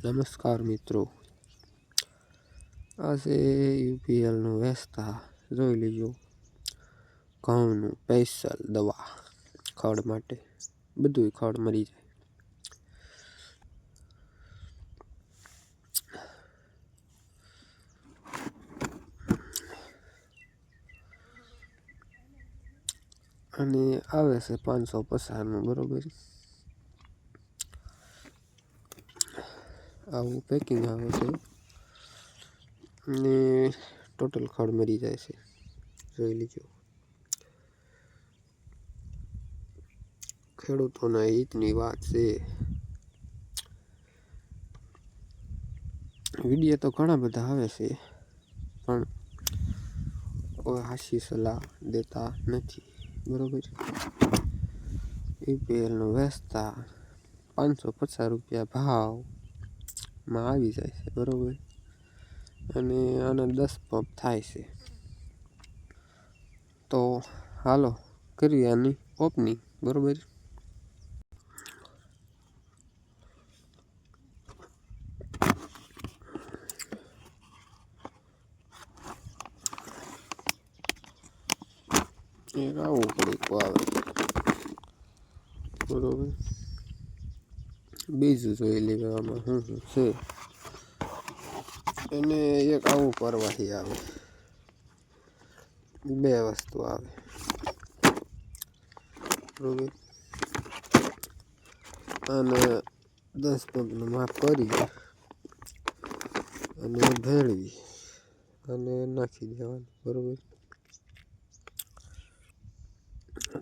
નમસ્કાર મિત્રો, આ છે યુપીએલનું વેચતા જોઈ લીજો. ઘઉંનું સ્પેશિયલ દવા ખડ માટે, બધું ખડ મરી જાય. અને આવે છે 550નું, બરોબર. આવું પેકિંગ આવે છે અને ટોટલ ખડ મરી જાય છે, જોઈ લીજો. ખેડૂતોના હિતની વાત છે. વિડીયો તો ઘણા બધા આવે છે, પણ કોઈ હાસી સલાહ દેતા નથી, બરોબર. યુપીએલનું વેચતા 550 રૂપિયા ભાવમાં આવી જાય છે, બરોબર. અને આના 10 પંપ થાય છે. તો હાલો કરીએ આની ઓપનિંગ, બરોબર. એક આવું પડીકું આવે, બરોબર. બીજું જોઈ લેવામાં શું છે. અને એક આવું પરવાહી આવે, બે વસ્તુ આવે, બરોબર. અને 10 પંપનું માપ કરી અને ભેળવી અને નાખી દેવાનું, બરોબર.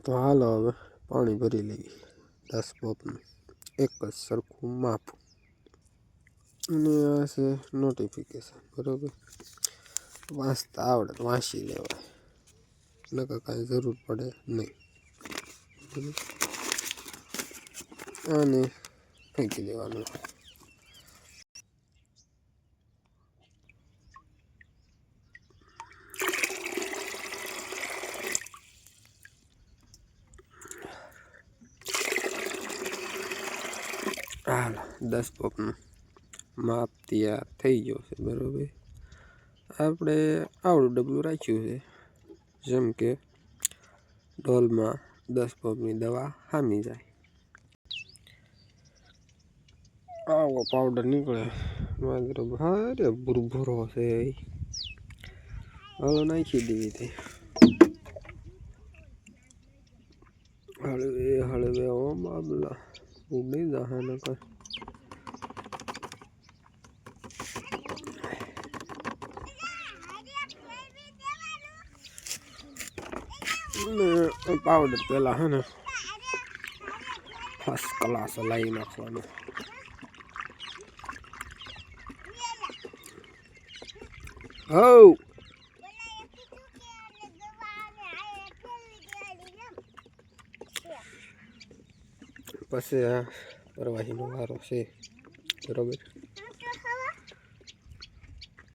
તો હાલો હવે પાણી ભરી લઈએ 10 પંપનું, એક જ સરખું માપ. અને આ છે નોટિફિકેશન, બરોબર. વાંચતા આવડે તો વાંચી લેવાય, નકર કાંઈ જરૂર પડે નહીં. અને ફેંકી દેવાનું. હાલો 10 પંપનું માપ તૈયાર થઈ ગયો છે, બરોબર. આપણે આવડું ડબલું રાખ્યું છે, જેમ કે ડોલમાં 10 પંપની દવા હામી જાય. આવો પાવડર નીકળે, અરે ભૂરભૂરો છે. હવે નાખી દેવી હતી, હળવે હળવે. ઓ બાબલા ઉડી જાહે નકર. પાવડર પેલા હે ને ફર્સ્ટ ક્લાસ લાવી નાખવાનો. હઉ પછી આ પરવાહીનો વારો છે, બરોબર.